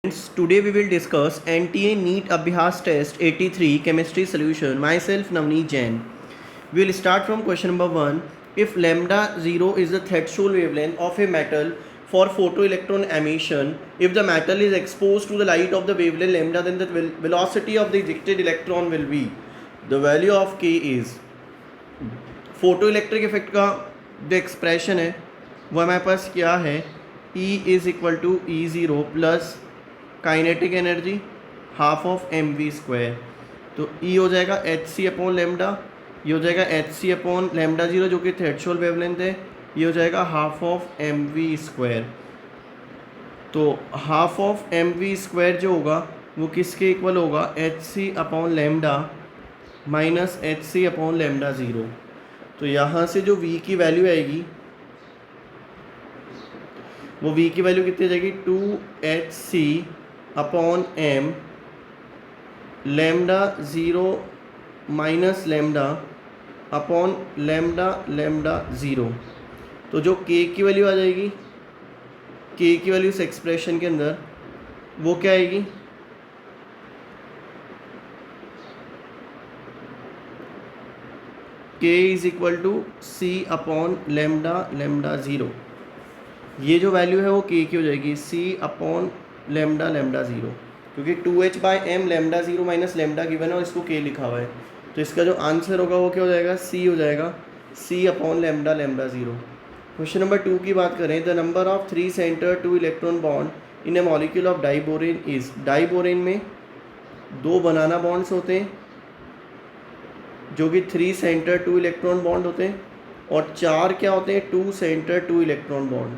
Today we will discuss NTA NEET Abhyas Test 83 Chemistry Solution. Myself Navneet Jain. We will start from question number 1. If lambda 0 is the threshold wavelength of a metal for photoelectron emission, if the metal is exposed to the light of the wavelength lambda, then the velocity of the ejected electron will be. The value of K is. Photoelectric effect का जो expression है वो हमारे पास क्या है, E is equal to E0 plus kinetic energy half of mv²। तो E हो जाएगा hc अपॉन लेमडा, ये हो जाएगा hc अपॉन लेमडा 0 जो कि थ्रेशोल्ड वेवलेंथ है, ये हो जाएगा हाफ ऑफ mv²। तो हाफ ऑफ mv² जो होगा वो किसके इक्वल होगा, hc upon lambda minus hc upon lambda 0। तो यहाँ से जो v की वैल्यू आएगी वो v की वैल्यू कितनी जाएगी, 2hc upon m lambda 0 minus lambda upon lambda 0। तो जो k की वैल्यू आ जाएगी, k की वैल्यू इस एक्सप्रेशन के अंदर वो क्या आएगी, k is equal to c upon lambda 0। ये जो वैल्यू है वो k की हो जाएगी c अपॉन लेमडा 0, क्योंकि 2h/m lambda 0 minus lambda given है और इसको k लिखा हुआ है। तो इसका जो आंसर होगा वो क्या हो जाएगा, c हो जाएगा c upon lambda 0। Question number 2 की बात करें, the number of 3 centre 2 electron bond in A molecule of diborane is. Diborane में 2 बनाना बॉन्ड्स होते हैं जो कि 3 सेंटर 2 इलेक्ट्रॉन बॉन्ड होते हैं, और 4 क्या होते हैं, 2 सेंटर 2 इलेक्ट्रॉन बॉन्ड।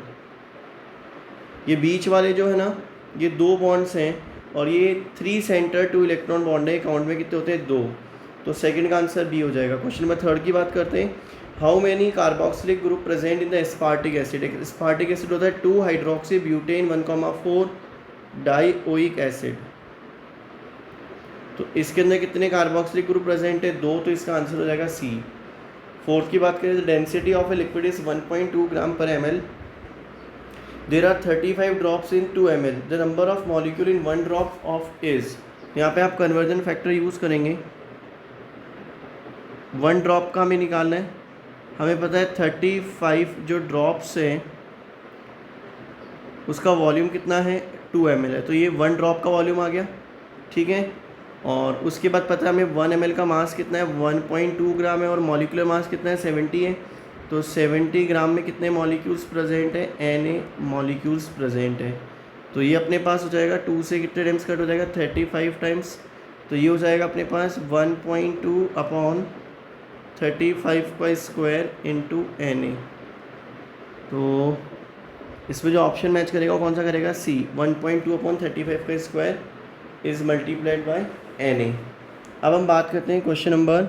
ये बीच वाले जो है ना, ये 2 बॉन्ड्स हैं और ये 3 सेंटर 2 इलेक्ट्रॉन बॉन्ड है। काउंट में कितने होते हैं, 2। तो सेकंड का आंसर बी हो जाएगा। क्वेश्चन नंबर 3 की बात करते हैं, how many carboxylic group present in the aspartic acid. Aspartic acid होता है 2 हाइड्रोक्सी ब्यूटेन 1,4 डाइओइक एसिड। तो इसके अंदर कितने कार्बोक्सिलिक ग्रुप प्रेजेंट है, 2। तो इसका आंसर हो जाएगा सी। 4th की बात करें, the density of a liquid is 1.2 ग्राम पर ml। There are 35 drops in 2 ml. The number of molecule in 1 drop of is। यहाँ पे आप कन्वर्जन फैक्टर यूज़ करेंगे। 1 ड्रॉप का हमें निकालना है, हमें पता है 35 जो ड्रॉप्स हैं उसका वॉल्यूम कितना है, 2 ml है। तो ये 1 ड्रॉप का वॉल्यूम आ गया, ठीक है। और उसके बाद पता है हमें 1 ml का मास कितना है, 1.2 ग्राम है, और मॉलिक्यूलर मास कितना है, 70 है। तो 70 ग्राम में कितने मॉलिक्यूल्स प्रेजेंट है, Na मॉलिक्यूल्स प्रेजेंट है। तो ये अपने पास हो जाएगा 2 से कितने टाइम्स कट हो जाएगा, 35 टाइम्स। तो ये हो जाएगा अपने पास 1.2 अपॉन 35 का स्क्वायर इंटू Na। तो इसमें जो ऑप्शन मैच करेगा वो कौन सा करेगा, सी। 1.2 अपॉन 35 का square is multiplied by Na। अब हम बात करते हैं क्वेश्चन नंबर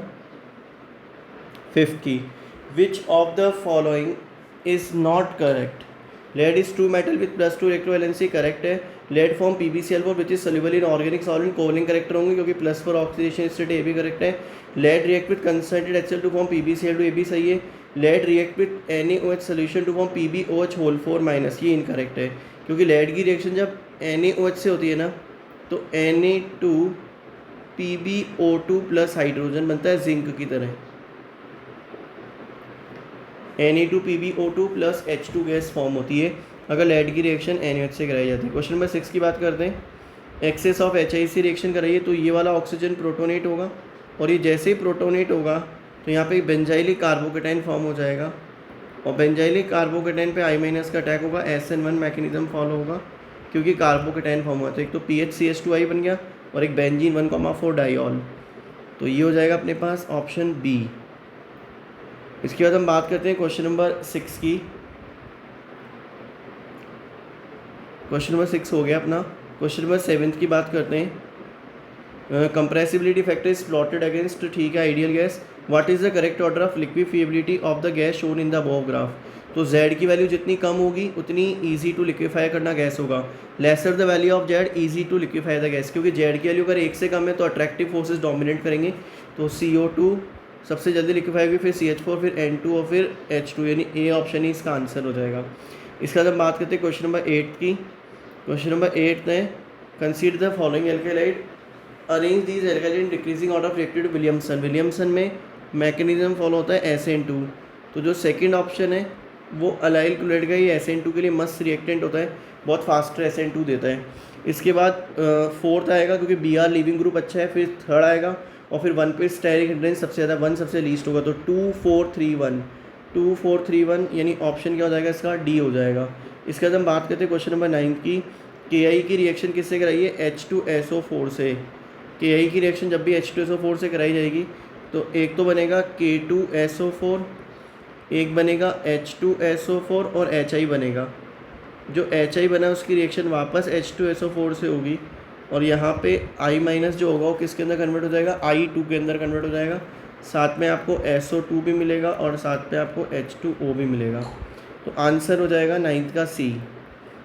5 की। Which of the following is not correct? Lead is 2 metal with +2 electrovalency, correct है। lead form PbCl4 which is soluble in organic solvent, covalent character होंगे क्योंकि +4 oxidation state, ए भी करेक्ट है। lead react with concentrated HCl to form PbCl2, ए भी सही है। lead react with NaOH solution to form PbOH4-, ये incorrect है क्योंकि lead की रिएक्शन जब NaOH से होती है ना तो Na2 PbO2 प्लस हाइड्रोजन बनता है जिंक की तरह, Na2PbO2 plus H2 gas form होती है अगर लेड की रिएक्शन NaOH से कराई जाती है। क्वेश्चन नंबर 6 की बात करते हैं, एक्सेस ऑफ HIC रिएक्शन कराइए तो ये वाला ऑक्सीजन प्रोटोनेट होगा, और ये जैसे ही प्रोटोनेट होगा तो यहाँ पे बेंजाइलिक कार्बोकेटाइन फॉर्म हो जाएगा, और बेंजाइलिक कार्बोकेटाइन पे I- का अटैक होगा, SN1 मैकेनिज्म फॉलो होगा क्योंकि कार्बोकेटाइन फॉर्म हुआ। तो एक तो PHCH2I बन गया और एक बेंजीन 1,4 डाइऑल। तो ये हो जाएगा अपने पास ऑप्शन बी। इसके बाद हम बात करते हैं क्वेश्चन नंबर 6 की। क्वेश्चन नंबर 6 हो गया अपना। क्वेश्चन नंबर 7 की बात करते हैं, compressibility factor is plotted against, ठीक है, ideal gas. What is the correct order of liquefiability of the gas shown in the above graph. तो Z की वैल्यू जितनी कम होगी उतनी ईजी टू लिक्विफाई करना गैस होगा। Lesser the value of Z easy to liquefy the gas, क्योंकि Z की वैल्यू अगर 1 से कम है तो अट्रैक्टिव फोर्सेज डोमिनेट करेंगे। तो CO2 सबसे जल्दी लिक्विफाई होगी, फिर CH4, फिर N2 और फिर H2, यानी ए ऑप्शन ही इसका आंसर हो जाएगा। इसके बाद हम बात करते हैं क्वेश्चन नंबर 8 की। क्वेश्चन नंबर 8 है consider the following alkyl halide, arrange these alkyl halide in decreasing order reacted to Williamson. Williamson में मैकेनिज्म फॉलो होता है SN2। तो जो सेकंड ऑप्शन है वो अलाइल क्लोराइड का ही SN2 के लिए मस्त रिएक्टेंट होता है, बहुत फास्टर SN2 देता है। इसके बाद फोर्थ आएगा क्योंकि Br लीविंग ग्रुप अच्छा है, फिर थर्ड आएगा और फिर 1 पे स्टेरिक हिंड्रेंस सबसे ज़्यादा, 1 सबसे लीस्ट होगा। तो 2 4 3 1, 2 4 3 1 यानी ऑप्शन क्या हो जाएगा इसका, डी हो जाएगा। इसके बाद हम बात करते हैं क्वेश्चन नंबर 9 की। Ki की रिएक्शन किससे कराई है, H2SO4 से। Ki की रिएक्शन जब भी H2SO4 से कराई जाएगी तो एक तो बनेगा K2SO4, एक बनेगा H2SO4 और HI बनेगा। जो HI बना उसकी रिएक्शन वापस H2SO4 से होगी और यहाँ पे I माइनस जो होगा वो किसके अंदर कन्वर्ट हो जाएगा, I2 के अंदर कन्वर्ट हो जाएगा। साथ में आपको SO2 भी मिलेगा और साथ में आपको H2O भी मिलेगा। तो आंसर हो जाएगा 9th का C,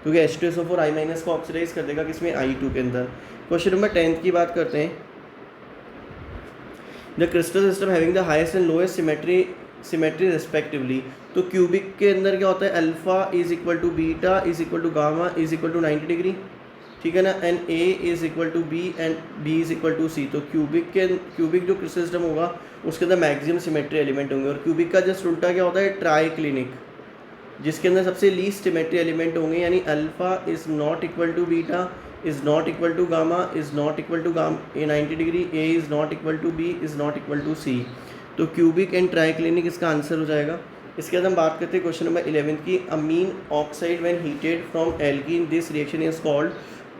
क्योंकि H2SO4 I माइनस को ऑक्सीडाइज कर देगा किसमें, I2 के अंदर। क्वेश्चन नंबर 10 की बात करते हैं। The crystal system having the highest and lowest symmetry respectively. तो क्यूबिक के अंदर क्या होता है, alpha is equal to beta is equal to gamma is equal to 90 degree, ठीक है ना, and a is equal to b and b is equal to c. तो क्यूबिक जो क्रिस्टल सिस्टम होगा उसके अंदर मैक्सिमम सिमेट्री एलिमेंट होंगे। और क्यूबिक का जस्ट उल्टा क्या होता है, ट्राइक्लिनिक, जिसके अंदर सबसे लीस्ट सिमेट्री एलिमेंट होंगे, यानी alpha is not equal to beta is not equal to gamma is not equal to gamma a 90 degree, a is not equal to b is not equal to c. तो cubic and triclinic इसका answer हो जाएगा। इसके बाद हम बात करते हैं क्वेश्चन नंबर 11 की। Amine oxide when heated from alkene this reaction is called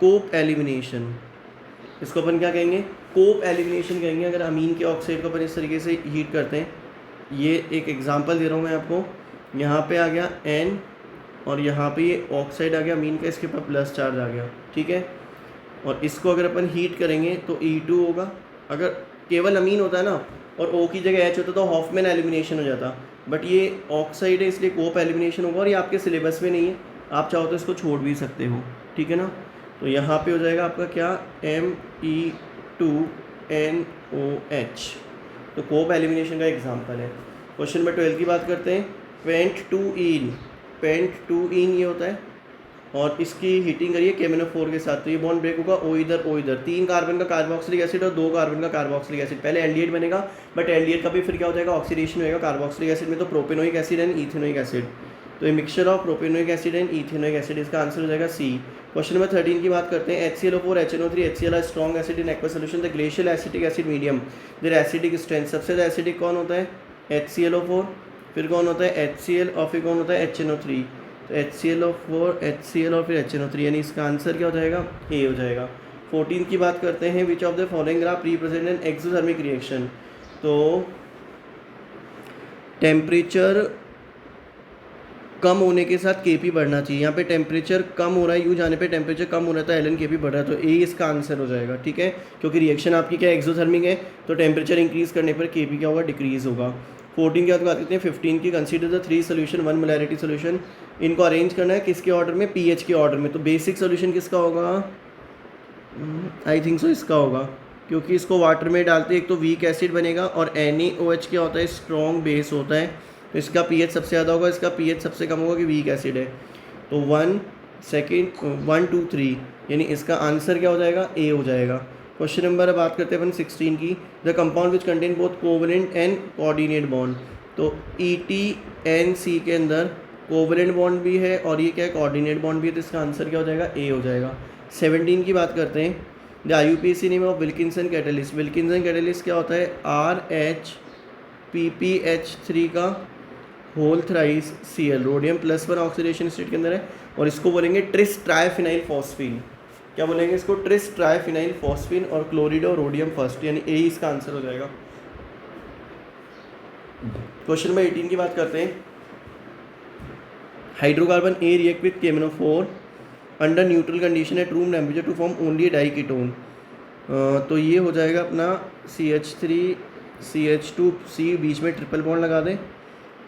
Cope elimination. इसको अपन क्या कहेंगे, कोप एलिमिनेशन कहेंगे अगर अमीन के ऑक्साइड को अपन इस तरीके से हीट करते हैं। ये एक एग्जांपल दे रहा हूँ मैं आपको। यहाँ पे आ गया N और यहाँ पे ये ऑक्साइड आ गया अमीन का, इसके ऊपर प्लस चार्ज आ गया, ठीक है। और इसको अगर अपन हीट करेंगे तो E2 होगा। अगर केवल अमीन होता है ना और O की जगह H होता तो हॉफमैन एलिमिनेशन हो जाता, बट ये ऑक्साइड है इसलिए कोप एलिमिनेशन होगा। और ये आपके सिलेबस में नहीं है, आप चाहो तो इसको छोड़ भी सकते हो, ठीक है ना। तो यहाँ पे हो जाएगा आपका क्या, Me2NOH। तो कोप एलिमिनेशन का एग्जाम्पल है। क्वेश्चन नंबर 12 की बात करते हैं। पेंट टू इन ये होता है और इसकी हीटिंग करिए KMnO4 के साथ, तो ये बॉन्ड ब्रेक होगा O इधर 3 कार्बन का कार्बोक्सिलिक एसिड और 2 कार्बन का कार्बोक्सिलिक एसिड। पहले एल्डिहाइड बनेगा, बट एल्डिहाइड का भी फिर क्या हो जाएगा, ऑक्सीडेशन होएगा कार्बोक्सिलिक एसिड में, तो propanoic acid and ethanoic acid. तो ये mixture of propanoic acid and ethanoic acid, इसका आंसर हो जाएगा C। क्वेश्चन नंबर 13 की बात करते हैं। HClO4 HNO3 HCl strong acid in aqua solution the glacial acetic acid medium their acidic strength. सबसे ज़्यादा एसिडिक कौन होता है, HClO4, फिर कौन होता है HCl और फिर कौन होता है HNO3। तो HClO4 HCl और फिर HNO3, यानी इसका आंसर क्या हो जाएगा, A हो जाएगा। 14 की बात करते हैं। विच of the following graph represent an exothermic reaction. तो टेम्परेचर कम होने के साथ Kp बढ़ना चाहिए। यहाँ पे टेम्परेचर कम हो रहा है, यू जाने पे टेम्परेचर कम हो रहा था, ln Kp बढ़ रहा है, तो A इसका आंसर हो जाएगा, ठीक है। क्योंकि रिएक्शन आपकी क्या एक्सोथर्मिक है, तो टेम्परेचर इंक्रीज़ करने पर Kp क्या होगा, डिक्रीज़ होगा। 14 की बात करते हैं। 15 की consider the 3 solution 1 molarity solution. इनको अरेंज करना है किसके ऑर्डर में, pH के ऑर्डर में। तो बेसिक सोल्यूशन किसका होगा, आई थिंक सो इसका होगा, क्योंकि इसको वाटर में डालते एक तो वीक एसिड बनेगा और NaOH क्या होता है, स्ट्रॉन्ग बेस होता है। तो इसका pH सबसे ज़्यादा होगा, इसका pH सबसे कम होगा कि वीक एसिड है। तो 1 2 3 यानी इसका आंसर क्या हो जाएगा, A हो जाएगा। क्वेश्चन नंबर बात करते हैं अपन 16 की। The compound which contain both covalent and coordinate bond. तो ETNC के अंदर कोवलेंट बॉन्ड भी है और ये क्या है, कोऑर्डिनेट बॉन्ड भी है, तो इसका आंसर क्या हो जाएगा, A हो जाएगा। 17 की बात करते हैं। The IUPAC name of Wilkinson catalyst. Wilkinson catalyst क्या होता है, RHPPH3 का whole thrice Cl, rhodium +1 oxidation state के अंदर है, और इसको बोलेंगे ट्रिस ट्राइफिनाइल फॉस्फीन। क्या बोलेंगे इसको, ट्रिस ट्राइफिनाइल फॉस्फीन, और क्लोरिड और रोडियम फर्स्ट, यानी A इसका आंसर हो जाएगा। क्वेश्चन नंबर 18 की बात करते हैं। Hydrocarbon A react with KMnO4 under neutral condition at room temperature to form only diketone. तो ये हो जाएगा अपना CH3 CH2C, बीच में ट्रिपल बॉन्ड लगा दें,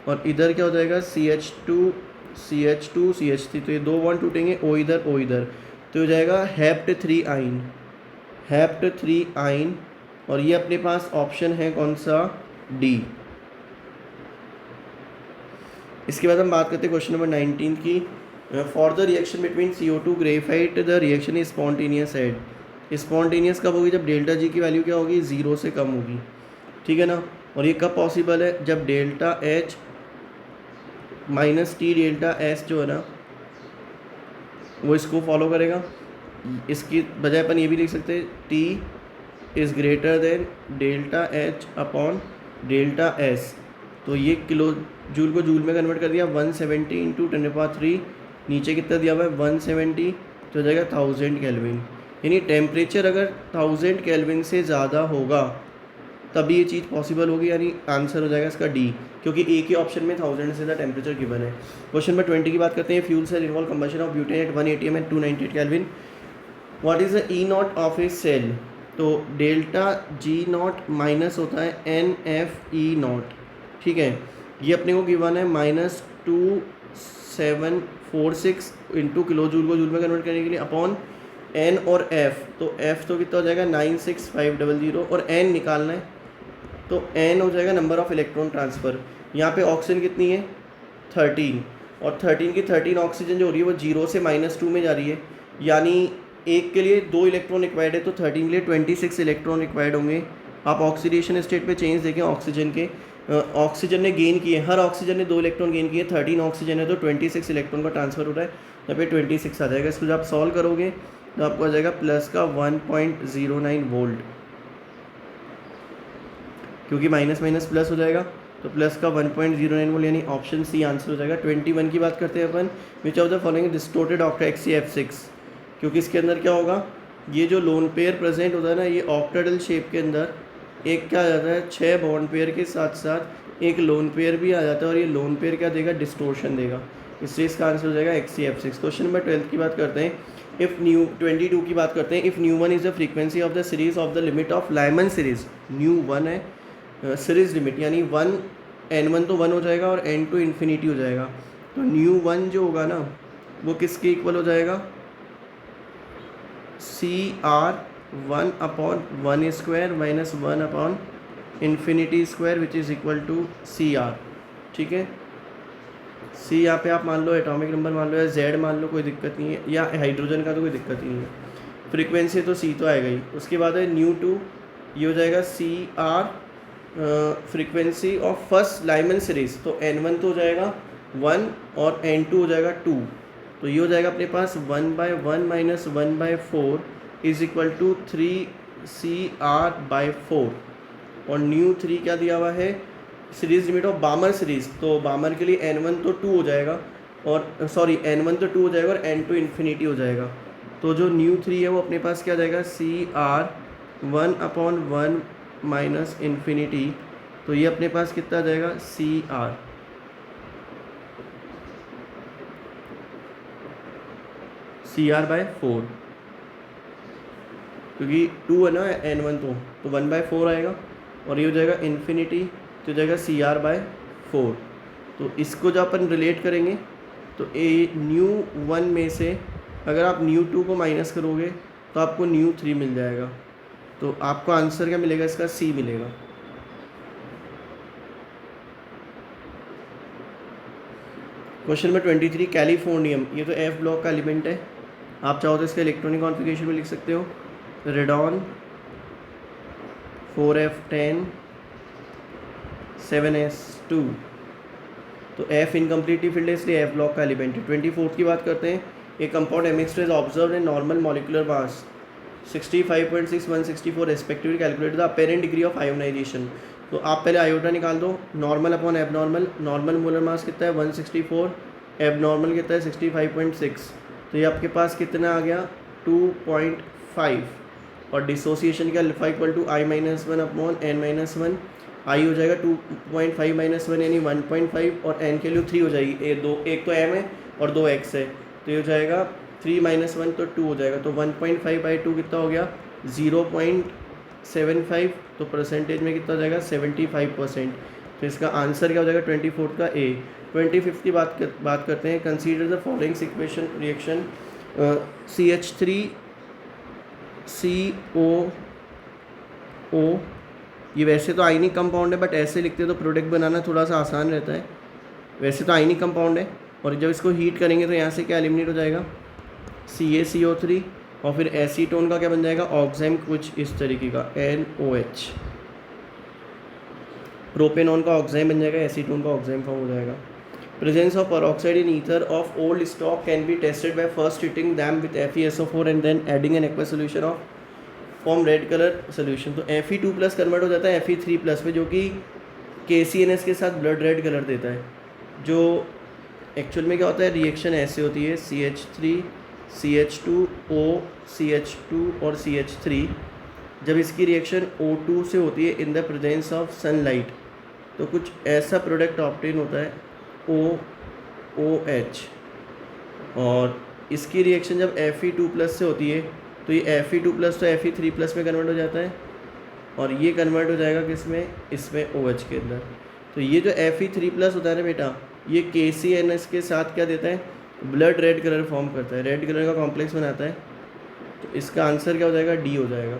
और इधर क्या हो जाएगा CH2 CH2 CH3, तो ये 2 बॉन्ड टूटेंगे, O इधर, तो हो जाएगा हेप्ट 3 आइन, और ये अपने पास ऑप्शन है कौन सा, D। इसके बाद हम बात करते हैं क्वेश्चन नंबर 19 की। For the reaction between CO2 graphite the reaction is spontaneous at. Spontaneous कब होगी? जब डेल्टा जी की वैल्यू क्या होगी? 0 से कम होगी, ठीक है ना। और ये कब पॉसिबल है? जब delta H minus T delta S जो है ना वो इसको फॉलो करेगा। इसकी बजाय अपन ये भी लिख सकते हैं T is greater than delta H upon delta S. तो ये किलो जूल को जूल में कन्वर्ट कर दिया, 170 इंटू 10⁻³ नीचे कितना दिया हुआ है? 170, तो हो जाएगा 1000 केल्विन। यानी टेम्परेचर अगर 1000 केल्विन से ज़्यादा होगा तभी ये चीज़ पॉसिबल होगी, यानी आंसर हो जाएगा इसका डी, क्योंकि एक ही ऑप्शन में 1000 से ज़्यादा टेम्परेचर गिवन है। क्वेश्चन नंबर 20 की बात करते हैं। Fuel cell involve combustion of butane at 1 atm at 298 kelvin. What is the E naught of a cell? तो डेल्टा जी नॉट माइनस होता है NF_E0, ठीक है। ये अपने को गिवन है -2746 इंटू किलो जूल को जूल में कन्वर्ट करने के लिए अपॉन N और F। तो F तो कितना हो जाएगा? 96500 और N निकालना है तो N हो जाएगा नंबर ऑफ इलेक्ट्रॉन ट्रांसफ़र। यहाँ पे ऑक्सीजन कितनी है? 13, और 13 की 13 ऑक्सीजन जो हो रही है वो 0 से -2 में जा रही है, यानी एक के लिए 2 इलेक्ट्रॉन रिक्वायर्ड है तो 13 के लिए 26 इलेक्ट्रॉन रिक्वायर्ड होंगे। आप ऑक्सीडेशन स्टेट पे चेंज देखें ऑक्सीजन के, ऑक्सीजन ने गेन किए, हर ऑक्सीजन ने 2 इलेक्ट्रॉन गेन किए, 13 ऑक्सीजन है तो 26 इलेक्ट्रॉन का ट्रांसफ़र हो रहा है, यहाँ पे 26 आ जाएगा। इसको जब आप सॉल्व करोगे तो आपको आ जाएगा प्लस का 1.09 वोल्ट, क्योंकि माइनस माइनस प्लस हो जाएगा तो प्लस का 1.09 वोल्ट, यानी ऑप्शन सी आंसर हो जाएगा। 21 की बात करते हैं अपन। Which of the following distorted octa XeF6? क्योंकि इसके अंदर क्या होगा? ये जो लोन पेयर प्रेजेंट होता है ना, ये ऑक्टाडल शेप के अंदर एक क्या आ जाता है? 6 बॉन्ड पेयर के साथ साथ एक लोन पेयर भी आ जाता है, और ये लोन पेयर क्या देगा? डिस्टोर्शन देगा, इसलिए इसका आंसर हो जाएगा XeF6। क्वेश्चन नंबर 12 की बात करते हैं। इफ़ न्यू 22 की बात करते हैं। If new one is the frequency of the series of the limit of Lyman series. New one है सीरीज लिमिट, यानी N1 तो 1 हो जाएगा और N2 इन्फिनिटी हो जाएगा। तो न्यू वन जो होगा ना वो किसके इक्वल हो जाएगा? CR1/1² minus 1/∞² which is equal to CR, ठीक है। C यहाँ पे आप मान लो एटॉमिक नंबर मान लो, या Z मान लो, कोई दिक्कत नहीं है, या हाइड्रोजन का तो कोई दिक्कत ही नहीं है। फ्रीक्वेंसी तो C तो आएगा ही। उसके बाद है न्यू2, ये हो जाएगा CR frequency of first Lyman series. तो N1 तो हो जाएगा 1 और N2 हो जाएगा 2, तो ये हो जाएगा अपने पास 1/1 minus 1/4 is equal to 3CR/4। और न्यू3 क्या दिया हुआ है? Series limit of Balmer series. तो बामर के लिए N1 तो 2 हो जाएगा, और सॉरी N1 तो 2 हो जाएगा और N2 इन्फिनिटी हो जाएगा। तो जो न्यू3 है वो अपने पास क्या जाएगा? CR1/1 माइनस इन्फिनिटी, तो ये अपने पास कितना आ जाएगा? CR/4, क्योंकि 2 है ना N1 तो 1/4 आएगा, और ये हो जाएगा इन्फिनिटी, तो हो जाएगा CR/4। तो इसको जब अपन रिलेट करेंगे तो न्यू1 में से अगर आप न्यू2 को माइनस करोगे तो आपको न्यू3 मिल जाएगा। तो आपको आंसर क्या मिलेगा? इसका C मिलेगा। Question number 23। कैलिफोर्नियम, ये तो F ब्लॉक का एलिमेंट है। आप चाहो तो इसका इलेक्ट्रॉनिक कॉन्फ़िगरेशन में लिख सकते हो रेडॉन 4F10 7S2। तो F इनकम्प्लीटली फिल्ड है, इसलिए F ब्लॉक का एलिमेंट है। 24 की बात करते हैं। एक compound MX2 is observed in normal molecular mass 65.6 164 respectively. Calculate the apparent degree of ionization. तो आप पहले आयोटा निकाल दो, normal upon abnormal. Normal molar mass कितना है? 164, एबनॉर्मल कितना है? 65.6। तो ये आपके पास कितना आ गया? 2.5। और डिसोसिएशन का alpha equal to I-1 upon N-1। I हो जाएगा 2.5 - 1 यानी 1.5, और N के लिए 3 हो जाएगी। एक तो M है और 2 X है, तो ये हो जाएगा 3 - 1 तो 2 हो जाएगा। तो 1.5/2 कितना हो गया? 0.75। तो परसेंटेज में कितना हो जाएगा? 75%। तो इसका आंसर क्या हो जाएगा? 24 का A। 25 की बात करते हैं। Consider the following equation reaction CH3COO। ये वैसे तो आयनिक कंपाउंड है, बट ऐसे लिखते तो प्रोडक्ट बनाना थोड़ा सा आसान रहता है। वैसे तो आयनिक कंपाउंड है, और जब इसको हीट करेंगे तो यहाँ से क्या एलिमिनेट हो जाएगा, CaCO3, और फिर एसीटोन का क्या बन जाएगा, ऑक्साइम कुछ इस तरीके का NOH। प्रोपेनॉन का ऑक्साइम बन जाएगा, एसीटोन का ऑक्साइम फॉर्म हो जाएगा। Presence of peroxide in ether of old stock can be tested by first treating them with FeSO4 and then adding an aqueous solution of form red color solution। तो Fe2+ convert हो जाता है Fe3+ पे, जो कि KCNS के साथ blood red colour देता है। जो एक्चुअल में क्या होता है, रिएक्शन ऐसे होती है CH3 CH2O CH2 और CH3। जब इसकी रिएक्शन O2 से होती है इन द प्रेजेंस ऑफ सनलाइट, तो कुछ ऐसा प्रोडक्ट ऑब्टेन होता है OH। और इसकी रिएक्शन जब Fe2+ से होती है तो ये Fe2+ तो Fe3+ में कन्वर्ट हो जाता है, और ये कन्वर्ट हो जाएगा किस में, इसमें OH के अंदर। तो ये जो Fe3+ होता है ना बेटा, ये KCNS के साथ क्या देता है, ब्लड रेड कलर फॉर्म करता है, रेड कलर का कॉम्प्लेक्स बनाता है। तो इसका आंसर क्या हो जाएगा, D हो जाएगा।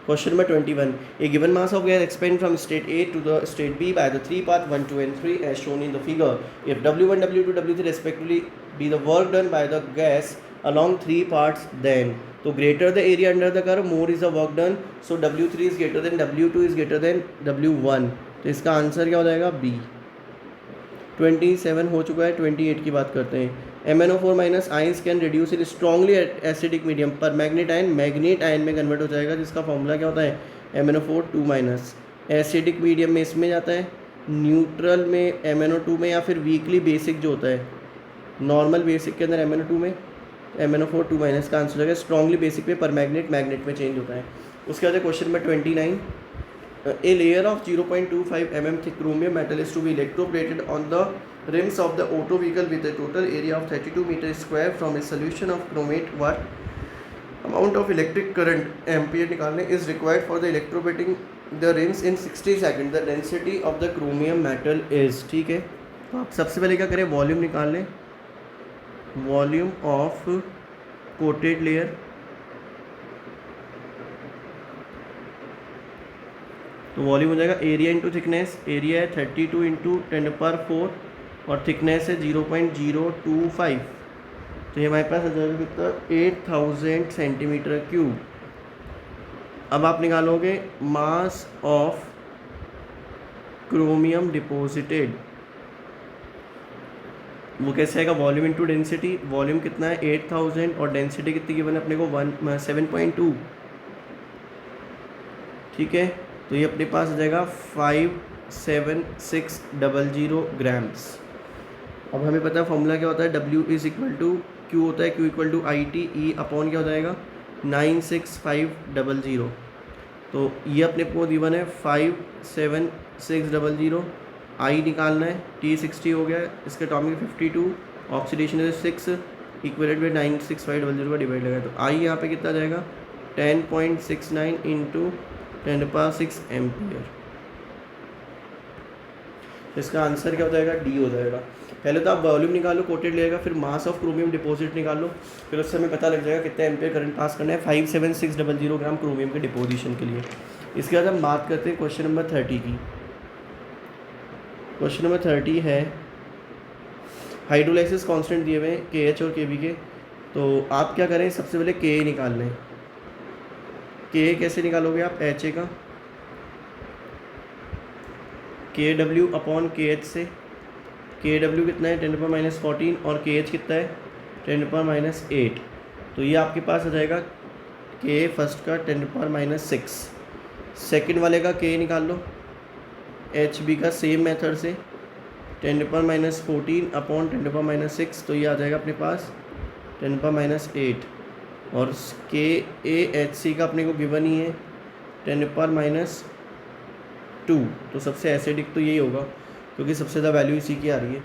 Question number 21. A given mass of gas expand from state A to the state B by the three path 1, 2 and 3 as shown in the figure. If W1, W2, W3 respectively be the work done by the gas along three parts, then तो greater the area under the curve, more is the work done. So W3 is greater than W2 is greater than W1। तो इसका answer क्या हो जाएगा, B। 27 हो चुका है, 28 की बात करते हैं। MnO4 minus ions can reduce in strongly acidic medium पर मैग्नेट आयन में कन्वर्ट हो जाएगा, जिसका फॉर्मूला क्या होता है, MnO4 2 माइनस। एसिडिक मीडियम में इसमें जाता है, न्यूट्रल में MnO2 में, या फिर वीकली बेसिक जो होता है, नॉर्मल बेसिक के अंदर MnO2 में MnO4 2 माइनस का आंसर हो जाएगा। स्ट्रॉन्गली बेसिक में पर मैग्नेट में चेंज होता है। उसके बाद question number 29। A layer of 0.25 mm thick chromium metal is to be electroplated on the rims of the auto vehicle with a total area of 32 meters square from a solution of chromate. What amount of electric current ampere निकालने is required for the electroplating the rims in 60 seconds? The density of the chromium metal is, ठीक है। तो आप सबसे पहले क्या करें, volume निकाल लें, वॉल्यूम ऑफ कोटेड लेयर। तो वॉल्यूम हो जाएगा एरिया इंटू थिकनेस, एरिया है 32 इंटू 10⁴ और थिकनेस है 0.025। तो ये हमारे पास आ जाएगा कितना, 8000 सेंटीमीटर क्यूब। अब आप निकालोगे मास ऑफ क्रोमियम डिपॉजिटेड, वो कैसे आएगा, वॉल्यूम इंटू डेंसिटी। वॉल्यूम कितना है 8000 और डेंसिटी कितनी गिवन है अपने को 7.2, ठीक है। तो ये अपने पास आ जाएगा 57600 ग्राम्स। अब हमें पता है फॉर्मूला क्या होता है, W is equal to Q होता है, Q equal to IT E upon क्या हो जाएगा 96500। तो ये अपने को गिवन है 57600, I निकालना है, T60 हो गया, इसका एटॉमिक 52, ऑक्सीडेशन है 6, इक्वलेंट में 96500 का डिवाइड लगा। तो I यहाँ पे कितना जाएगा 10.69 इंटू 10⁶ एम्पियर। इसका आंसर क्या हो जाएगा, D हो जाएगा। पहले तो आप वॉल्यूम निकालो कोटेड लेयर का, फिर मास ऑफ क्रोमियम डिपॉजिट निकालो, फिर उससे हमें पता लग जाएगा कितना एम्पियर करंट पास करना है 57600 ग्राम क्रोमियम के डिपोजिशन के लिए। इसके बाद हम बात करते हैं क्वेश्चन नंबर 30 की। क्वेश्चन नंबर 30 है, हाइड्रोलाइसिस कांस्टेंट दिए हुए हैं KH और KB के। तो आप क्या करें, सबसे पहले Ka निकाल लें। Ka कैसे निकालोगे आप, HA का KW अपॉन KH से। KW कितना है 10⁻14 और KH कितना है 10⁻8। तो ये आपके पास आ जाएगा K फर्स्ट का 10⁻6, सेकंड वाले का K निकाल लो HB का सेम मेथड से 10⁻14 अपॉन 10⁻6। तो ये आ जाएगा अपने पास 10⁻8 और KAHC का अपने को गिवन ही है 10⁻2। तो सबसे एसिडिक तो यही होगा क्योंकि सबसे ज़्यादा वैल्यू इसी की आ रही है।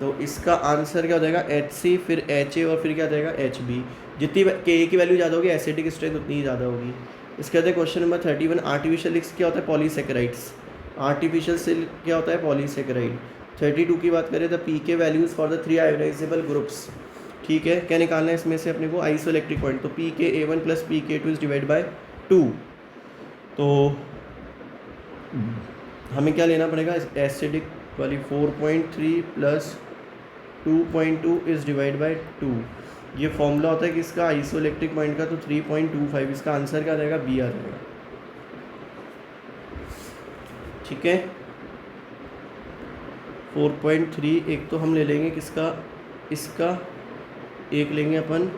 तो इसका आंसर क्या हो जाएगा HC, फिर HA और फिर क्या आ जाएगा HB। जितनी Ka की वैल्यू ज़्यादा होगी एसिडिक स्ट्रेंथ उतनी ही ज़्यादा होगी। इसके बाद क्वेश्चन नंबर 31, आर्टिफिशियल लिक्स क्या होता है, पॉलीसेकेराइड्स। आर्टिफिशियल सिल्क क्या होता है, पॉलीसेकेराइड। 32 की बात करें तो PK values for the 3 ionisable groups, ठीक है। क्या निकालना है इसमें से अपने को, आइसोइलेक्ट्रिक पॉइंट। तो PKA1 + PK2 is divide by 2। तो हमें क्या लेना पड़ेगा, एसिडिक वाली 4.3 प्लस 2.2 इज़ डिवाइड बाई 2। ये फॉर्मूला होता है किसका, आइसोइलेक्ट्रिक पॉइंट का, तो 3.25। इसका आंसर क्या आ जाएगा, बी आ जाएगा। ठीक है, 4.3 एक तो हम ले लेंगे किसका, इसका, एक लेंगे अपन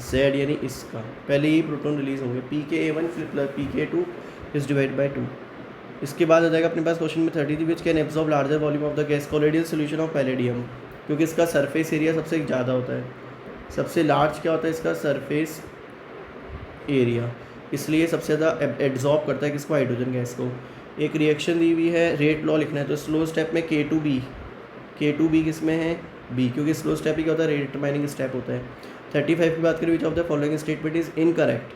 Z यानी इसका, पहले ही प्रोटॉन रिलीज होंगे, pKa1 plus pKa2 is divide by 2। इसके बाद आ जाएगा अपने पास क्वेश्चन में 33 which can absorb larger volume of the gas colloidal solution of palladium, क्योंकि इसका सरफेस एरिया सबसे ज़्यादा होता है, सबसे लार्ज क्या होता है इसका सरफेस एरिया, इसलिए सबसे ज़्यादा एब्जॉर्ब करता है किसको, हाइड्रोजन गैस को। एक रिएक्शन दी हुई है, रेट लॉ लिखना है, तो स्लो स्टेप में K2B किस में है, बी, क्योंकि स्लो स्टेप ही क्या होता है, रेट डिटरमाइनिंग स्टेप होता है। 35 की बात करें, विच of the following statement is incorrect.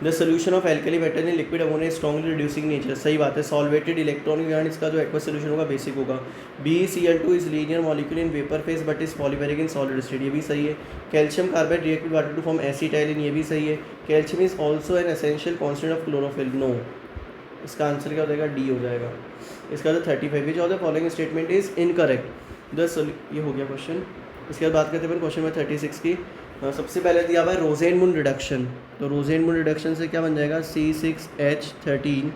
The solution of alkali water in liquid ammonia strongly reducing nature, सही बात है। सॉल्वेटेड इलेक्ट्रॉनिक यानी इसका जो एक्वस सोल्यूशन होगा बेसिक होगा। BeCl2 is linear molecule in vapour phase but is polymeric in solid state, ये भी सही है। Calcium carbide react with water to form acetylene, ये भी सही है। Calcium is also an essential constant of chlorophyll, no, इसका आंसर क्या हो जाएगा, डी हो जाएगा। इसका तो 35 which of the following statement is incorrect. ये हो गया क्वेश्चन। इसके बाद बात करते हैं क्वेश्चन में 36 की। सबसे पहले दिया हुआ है रोजेनमुंड रिडक्शन, तो रोजेनमुंड रिडक्शन से क्या बन जाएगा, C6H13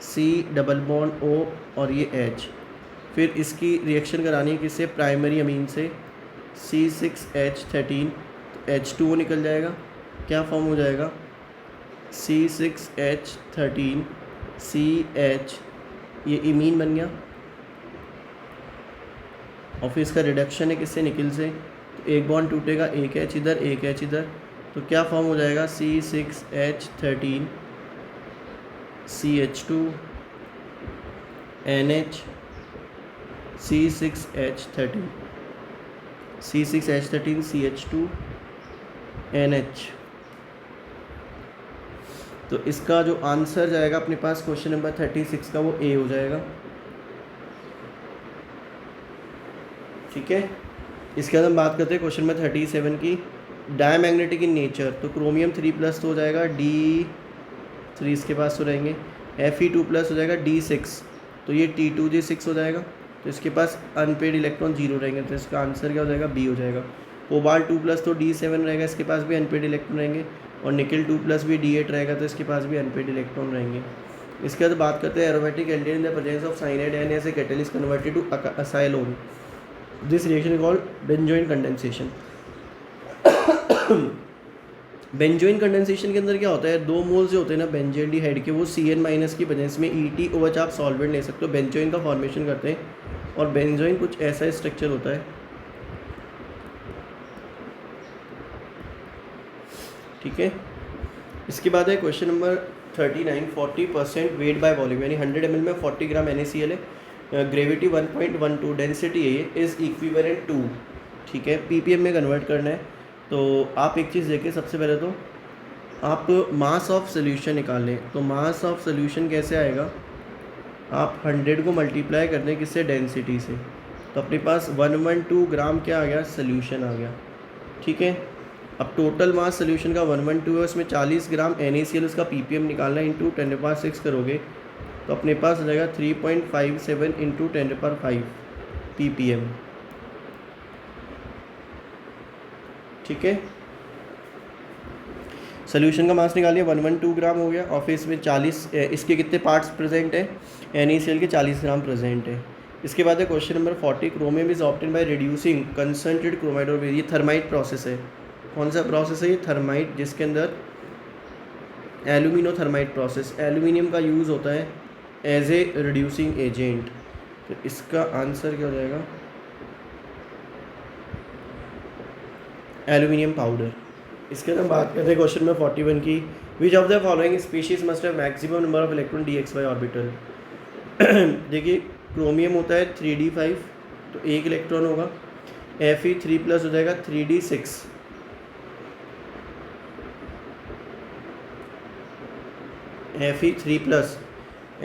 C double bond O और ये H, फिर इसकी रिएक्शन करानी है किससे, प्राइमरी अमीन से, C6H13 H2O निकल जाएगा, क्या फॉर्म हो जाएगा, C6H13 CH, ये इमीन बन गया, और फिर इसका रिडक्शन है किससे, निकिल से, तो एक बॉन्ड टूटेगा, एक H इधर एक H इधर, तो क्या फॉर्म हो जाएगा, C6H13 CH2 NH C6H13 CH2 NH। तो इसका जो आंसर जाएगा अपने पास क्वेश्चन नंबर 36 का, वो ए हो जाएगा। ठीक है, इसके बाद हम बात करते हैं क्वेश्चन में 37 की, डायमैग्नेटिक इन नेचर, तो क्रोमियम 3+ तो हो जाएगा D3, इसके पास तो रहेंगे, Fe2+ हो जाएगा D6, तो ये T2J6 हो जाएगा, तो इसके पास अनपेड इलेक्ट्रॉन 0 रहेंगे, तो इसका आंसर क्या हो जाएगा, बी हो जाएगा। कोबाल्ट 2+ तो D7 रहेगा, इसके पास भी अनपेड इलेक्ट्रॉन रहेंगे, और निकल 2+ भी D8 रहेगा, तो इसके पास भी अनपेड इलेक्ट्रॉन रहेंगे। इसके बाद बात करते हैं aromatic aldehyde in the presence of cyanide and as a catalyst converted to acyloin, this reaction is called benzoin condensation. Benzoin condensation के अंदर क्या होता है, 2 मोल्स जो होते हैं ना बेंजोल्डिहाइड के, वो CN- की प्रेजेंस में EtOH आप सॉल्वेंट ले सकते हो, बेंजोइन का फॉर्मेशन करते हैं, और बेंजोइन कुछ ऐसा स्ट्रक्चर होता है। ठीक है, इसके बाद है question number 39, 40% weight by volume, यानी 100 ml में 40 ग्राम NaCl है, ग्रेविटी 1.12, डेंसिटी है ये, इज़ इक्विवेलेंट टू, ठीक है, ppm में कन्वर्ट करना है। तो आप एक चीज़ देखिए, सबसे पहले तो आप मास ऑफ सोल्यूशन निकाल लें, तो मास ऑफ सोल्यूशन कैसे आएगा, आप 100 को मल्टीप्लाई कर दें किससे, डेंसिटी से, तो अपने पास 112 ग्राम क्या आ गया, सोल्यूशन आ गया। ठीक है, अब टोटल मास सोल्यूशन का 112 है, उसमें 40 ग्राम NaCl उसका ppm निकालना है, इंटू 10⁻6 करोगे तो अपने पास हो जाएगा 3.57 इंटू 10⁵ ppm। ठीक है, सोल्यूशन का मास निकालिए, 112 ग्राम हो गया, और फिर इसमें 40, इसके कितने पार्ट्स प्रेजेंट है, NaCl के 40 ग्राम प्रेजेंट है। इसके बाद है question number 40, chromium is obtain by reducing concentrated chromide, और ये थर्माइट प्रोसेस है। कौन सा प्रोसेस है ये, थर्माइट, जिसके अंदर एल्यूमिनोथर्माइट प्रोसेस, एल्यूमिनियम का यूज़ होता है एज ए रिड्यूसिंग एजेंट, तो इसका आंसर क्या हो जाएगा, एल्यूमिनियम पाउडर। इसके अंदर बात करते हैं क्वेश्चन में 41 की, विच of the following species must have maximum number of electron dxy orbital. देखिए, क्रोमियम होता है 3d5, तो 1 इलेक्ट्रॉन होगा, Fe3+ हो जाएगा 3d6,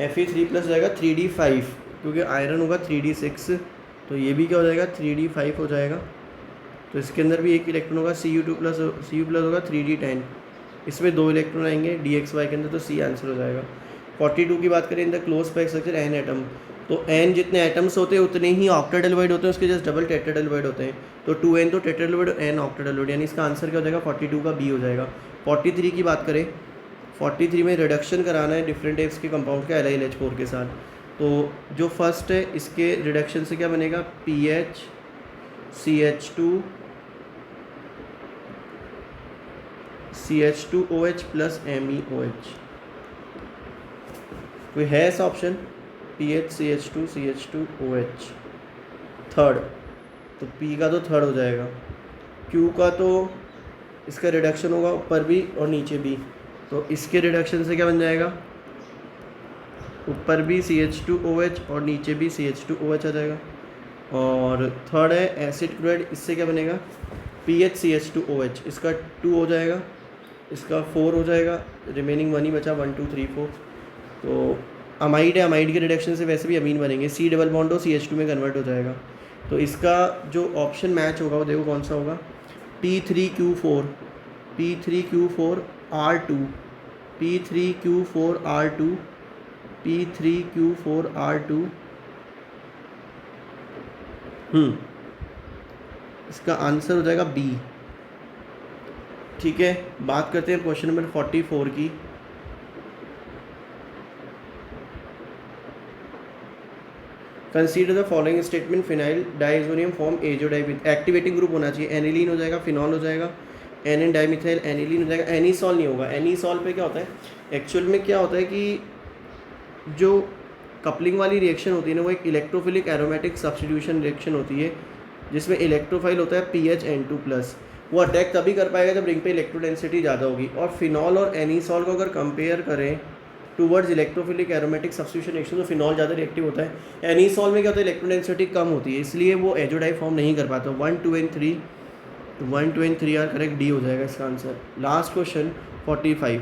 Fe3+ हो जाएगा 3d5, क्योंकि आयरन होगा 3d6, तो ये भी क्या हो जाएगा 3d5 हो जाएगा। तो इसके अंदर भी 1 इलेक्ट्रॉन होगा, Cu+ होगा 3d10, इसमें 2 इलेक्ट्रॉन आएंगे dxy के अंदर, तो सी आंसर हो जाएगा। 42 की बात करें in the close pack structure an atom, तो एन जितने एटम्स होते हैं उतने ही ऑक्टेडेल्वाइड होते हैं, उसके जस्ट डबल टेट्राडेल्वाइड होते हैं। तो 2n तो टेट्राडेल्वाइड, एन ऑक्टेडेल्वाइड, यानी इसका आंसर क्या हो जाएगा 42 का बी हो जाएगा। 43 की बात करें, 43 में रिडक्शन कराना है डिफरेंट टाइप्स के कंपाउंड के LiLH4 के साथ। तो जो फर्स्ट है इसके रिडक्शन से क्या बनेगा, PH CH2 CH2OH plus MEOH। कोई है ऐसा option, PH CH2 CH2OH third, तो P का तो थर्ड हो जाएगा। Q का तो इसका रिडक्शन होगा ऊपर भी और नीचे भी, तो इसके रिडक्शन से क्या बन जाएगा, ऊपर भी CH2OH और नीचे भी CH2OH आ जाएगा। और थर्ड है एसिड क्लोराइड, इससे क्या बनेगा, PH CH2OH, इसका 2 हो जाएगा, इसका 4 हो जाएगा, रिमेनिंग 1 ही बचा, 1 2 3 4। तो अमाइड है, अमाइड के रिडक्शन से वैसे भी अमीन बनेंगे, C डबल बॉन्ड हो CH2 में कन्वर्ट हो जाएगा। तो इसका जो ऑप्शन मैच होगा वो देखो कौन सा होगा, P3Q4 P3Q4 R2 P3Q4 R2 P3Q4 R2। इसका आंसर हो जाएगा बी। ठीक है, बात करते हैं क्वेश्चन नंबर 44 की। Consider the following statement, phenyl diazonium form azo dye with activating group होना चाहिए, एनिलीन हो जाएगा, फिनॉल हो जाएगा, एन डाइमिथाइल एनिलीन हो जाएगा, एनीसॉल नहीं होगा। एनीसॉल पे क्या होता है, एक्चुअल में क्या होता है कि जो कपलिंग वाली रिएक्शन होती है ना, वो एक इलेक्ट्रोफिलिक एरोमेटिक सब्स्टिट्यूशन रिएक्शन होती है, जिसमें इलेक्ट्रोफाइल होता है PHN2+। वो अटैक तभी कर पाएगा जब रिंग पे इलेक्ट्रो डेंसिटी ज़्यादा होगी। और फिनॉल और एनीसॉल को अगर कंपेयर करें towards electrophilic aromatic substitution reaction, तो फिनॉल ज़्यादा रिएक्टिव होता है। एनीसॉल में क्या होता है, इलेक्ट्रो डेंसिटी कम होती है, इसलिए वो एजोडाइ फॉर्म नहीं कर पाता। 1 2 and 3 1 2 and 3 are correct, D हो जाएगा इसका answer. Last question 45,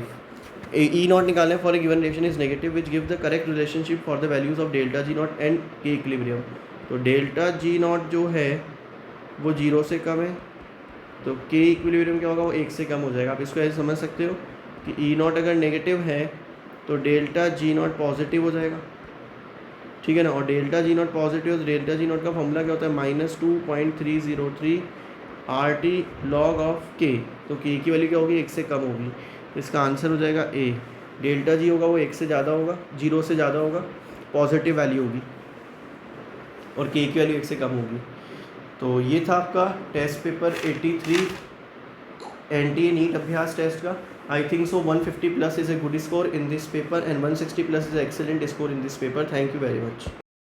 E not निकालना है for a given reaction is negative which give the correct relationship for the values of delta G not and K equilibrium. तो delta G not जो है वो 0 से कम है, तो K इक्विलिब्रियम क्या होगा, वो 1 से कम हो जाएगा। आप इसको ऐसे समझ सकते हो कि E नॉट अगर नेगेटिव है तो डेल्टा G नॉट पॉजिटिव हो जाएगा, ठीक है ना। और delta G not positive, delta G not का फॉर्मूला क्या होता है, -2.303 RT log ऑफ K। तो K की वैल्यू क्या होगी, 1 से कम होगी, तो इसका आंसर हो जाएगा A। डेल्टा G होगा वो 1 से ज़्यादा होगा, 0 से ज़्यादा होगा, पॉजिटिव वैल्यू होगी, और K की वैल्यू 1 से कम होगी। तो ये था आपका टेस्ट पेपर 83 NTA नीट अभ्यास टेस्ट का। I think so 150+ is a good score in this paper and 160+ is excellent score in this paper. Thank you very much.